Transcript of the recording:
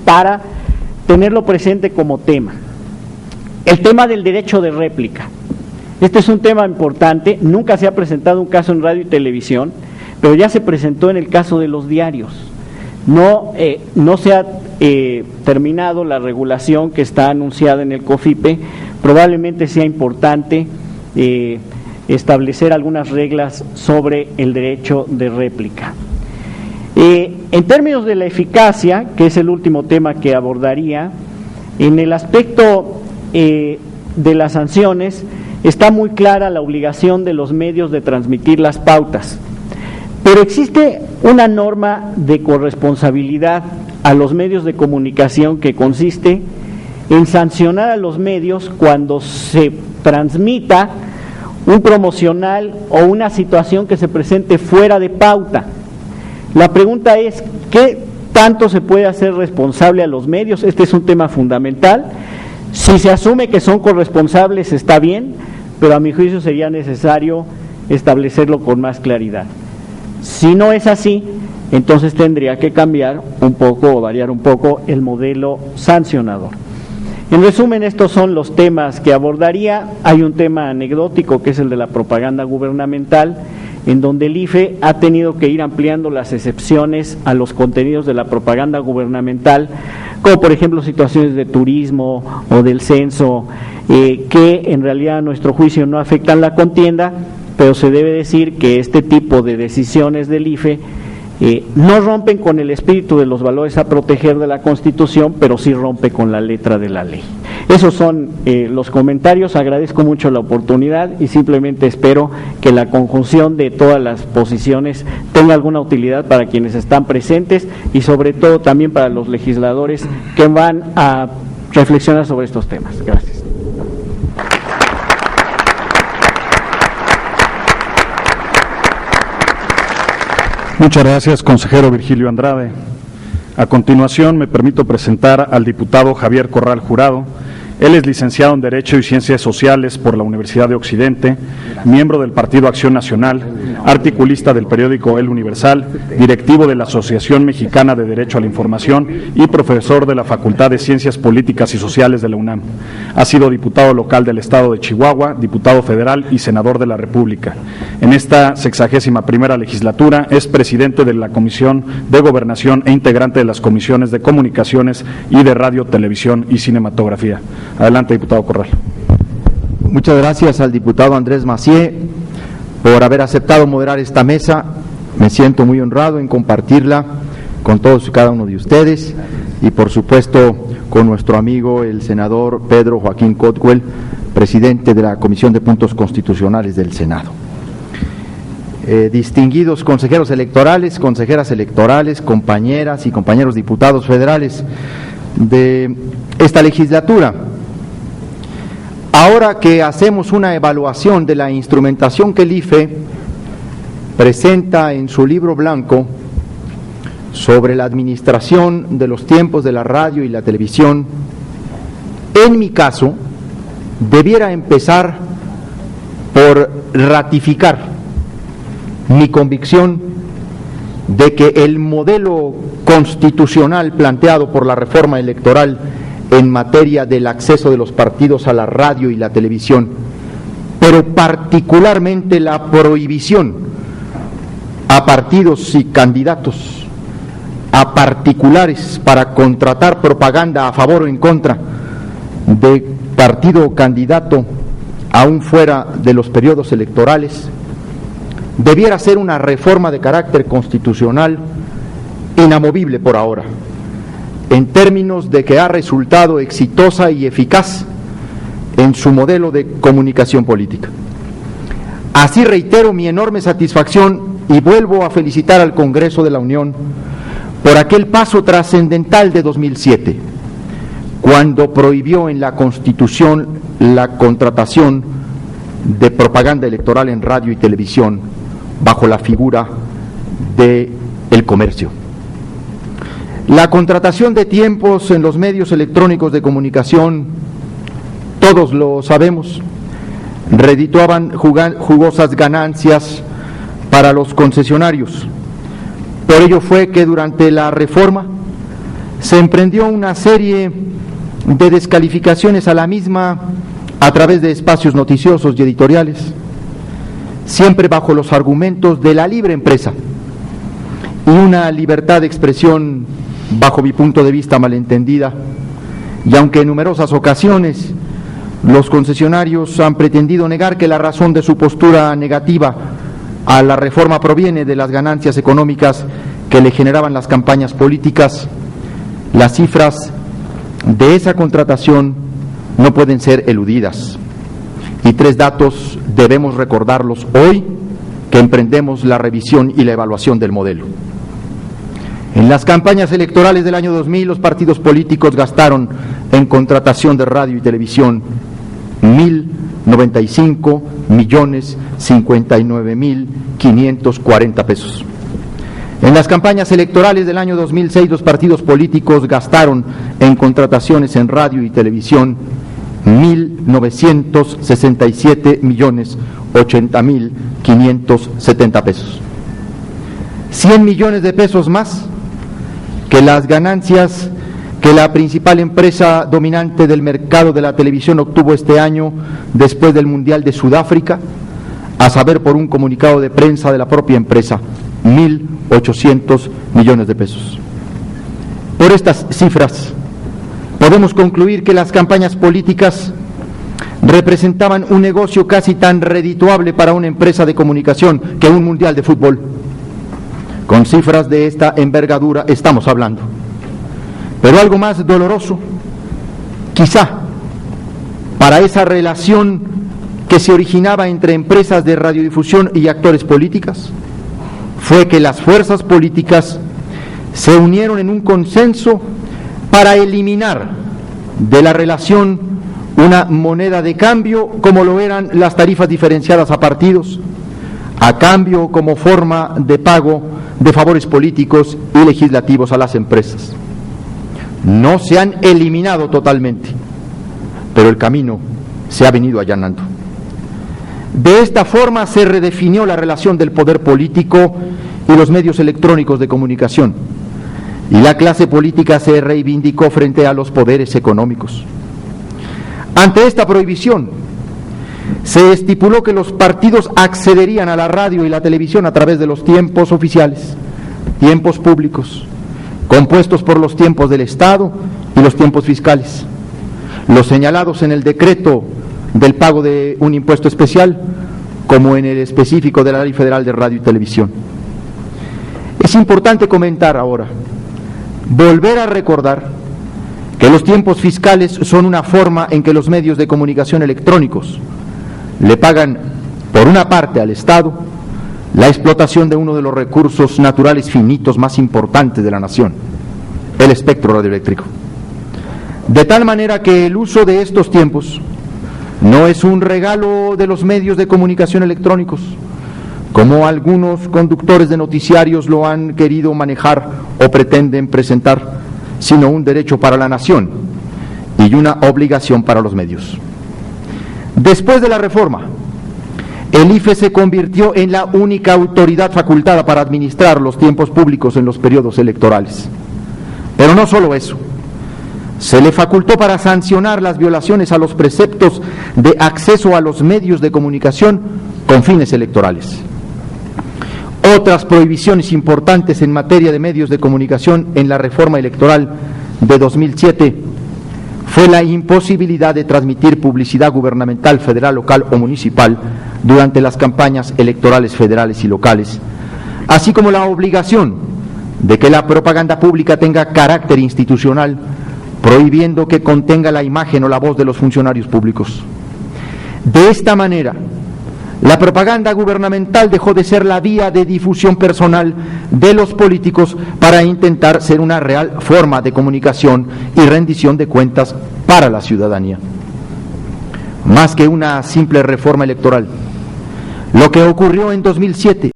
para tenerlo presente como tema. El tema del derecho de réplica. Este es un tema importante, nunca se ha presentado un caso en radio y televisión, pero ya se presentó en el caso de los diarios. No se ha terminado la regulación que está anunciada en el COFIPE, probablemente sea importante establecer algunas reglas sobre el derecho de réplica. En términos de la eficacia, que es el último tema que abordaría, en el aspecto de las sanciones está muy clara la obligación de los medios de transmitir las pautas, pero existe una norma de corresponsabilidad a los medios de comunicación que consiste en sancionar a los medios cuando se transmita un promocional o una situación que se presente fuera de pauta. La pregunta es, ¿qué tanto se puede hacer responsable a los medios? Este es un tema fundamental. Si se asume que son corresponsables está bien, pero a mi juicio sería necesario establecerlo con más claridad. Si no es así, entonces tendría que cambiar un poco o variar un poco el modelo sancionador. En resumen, estos son los temas que abordaría. Hay un tema anecdótico que es el de la propaganda gubernamental, en donde el IFE ha tenido que ir ampliando las excepciones a los contenidos de la propaganda gubernamental, como por ejemplo situaciones de turismo o del censo, que en realidad a nuestro juicio no afectan la contienda, pero se debe decir que este tipo de decisiones del IFE no rompen con el espíritu de los valores a proteger de la Constitución, pero sí rompe con la letra de la ley. Esos son los comentarios. Agradezco mucho la oportunidad y simplemente espero que la conjunción de todas las posiciones tenga alguna utilidad para quienes están presentes y sobre todo también para los legisladores que van a reflexionar sobre estos temas. Gracias. Muchas gracias, consejero Virgilio Andrade. A continuación, me permito presentar al diputado Javier Corral Jurado. Él es licenciado en Derecho y Ciencias Sociales por la Universidad de Occidente, miembro del Partido Acción Nacional, articulista del periódico El Universal, directivo de la Asociación Mexicana de Derecho a la Información y profesor de la Facultad de Ciencias Políticas y Sociales de la UNAM. Ha sido diputado local del Estado de Chihuahua, diputado federal y senador de la República. En esta 61ª legislatura es presidente de la Comisión de Gobernación e integrante de las comisiones de Comunicaciones y de Radio, Televisión y Cinematografía. Adelante, diputado Corral. Muchas gracias al diputado Andrés Macié por haber aceptado moderar esta mesa. Me siento muy honrado en compartirla con todos y cada uno de ustedes y por supuesto con nuestro amigo el senador Pedro Joaquín Cotwell, presidente de la Comisión de Puntos Constitucionales del Senado. Distinguidos consejeros electorales, consejeras electorales, compañeras y compañeros diputados federales de esta legislatura, ahora que hacemos una evaluación de la instrumentación que el IFE presenta en su libro blanco sobre la administración de los tiempos de la radio y la televisión, en mi caso, debiera empezar por ratificar mi convicción de que el modelo constitucional planteado por la reforma electoral en materia del acceso de los partidos a la radio y la televisión, pero particularmente la prohibición a partidos y candidatos, a particulares para contratar propaganda a favor o en contra de partido o candidato aún fuera de los periodos electorales, debiera ser una reforma de carácter constitucional inamovible por ahora, en términos de que ha resultado exitosa y eficaz en su modelo de comunicación política. Así reitero mi enorme satisfacción y vuelvo a felicitar al Congreso de la Unión por aquel paso trascendental de 2007, cuando prohibió en la Constitución la contratación de propaganda electoral en radio y televisión bajo la figura del comercio. La contratación de tiempos en los medios electrónicos de comunicación, todos lo sabemos, redituaban jugosas ganancias para los concesionarios. Por ello fue que durante la reforma se emprendió una serie de descalificaciones a la misma a través de espacios noticiosos y editoriales, siempre bajo los argumentos de la libre empresa y una libertad de expresión, bajo mi punto de vista, malentendida. Y aunque en numerosas ocasiones los concesionarios han pretendido negar que la razón de su postura negativa a la reforma proviene de las ganancias económicas que le generaban las campañas políticas, las cifras de esa contratación no pueden ser eludidas. Y 3 datos debemos recordarlos hoy que emprendemos la revisión y la evaluación del modelo. En las campañas electorales del año 2000, los partidos políticos gastaron en contratación de radio y televisión 1.095.059.540 pesos. En las campañas electorales del año 2006, los partidos políticos gastaron en contrataciones en radio y televisión 1.967.080.570 pesos. 100 millones de pesos más que las ganancias que la principal empresa dominante del mercado de la televisión obtuvo este año después del Mundial de Sudáfrica, a saber por un comunicado de prensa de la propia empresa, 1.800 millones de pesos. Por estas cifras, podemos concluir que las campañas políticas representaban un negocio casi tan redituable para una empresa de comunicación que un mundial de fútbol. Con cifras de esta envergadura estamos hablando. Pero algo más doloroso, quizá, para esa relación que se originaba entre empresas de radiodifusión y actores políticos, fue que las fuerzas políticas se unieron en un consenso para eliminar de la relación una moneda de cambio como lo eran las tarifas diferenciadas a partidos, a cambio como forma de pago de favores políticos y legislativos a las empresas. No se han eliminado totalmente, pero el camino se ha venido allanando. De esta forma se redefinió la relación del poder político y los medios electrónicos de comunicación, y la clase política se reivindicó frente a los poderes económicos. Ante esta prohibición, se estipuló que los partidos accederían a la radio y la televisión a través de los tiempos oficiales, tiempos públicos, compuestos por los tiempos del Estado y los tiempos fiscales, los señalados en el decreto del pago de un impuesto especial, como en el específico de la Ley Federal de Radio y Televisión. Es importante comentar ahora, volver a recordar que los tiempos fiscales son una forma en que los medios de comunicación electrónicos le pagan, por una parte, al Estado la explotación de uno de los recursos naturales finitos más importantes de la nación, el espectro radioeléctrico. De tal manera que el uso de estos tiempos no es un regalo de los medios de comunicación electrónicos, como algunos conductores de noticiarios lo han querido manejar o pretenden presentar, sino un derecho para la nación y una obligación para los medios. Después de la reforma, el IFE se convirtió en la única autoridad facultada para administrar los tiempos públicos en los periodos electorales. Pero no solo eso, se le facultó para sancionar las violaciones a los preceptos de acceso a los medios de comunicación con fines electorales. Otras prohibiciones importantes en materia de medios de comunicación en la reforma electoral de 2007 fue la imposibilidad de transmitir publicidad gubernamental, federal, local o municipal durante las campañas electorales federales y locales, así como la obligación de que la propaganda pública tenga carácter institucional, prohibiendo que contenga la imagen o la voz de los funcionarios públicos. De esta manera, la propaganda gubernamental dejó de ser la vía de difusión personal de los políticos para intentar ser una real forma de comunicación y rendición de cuentas para la ciudadanía. Más que una simple reforma electoral, lo que ocurrió en 2007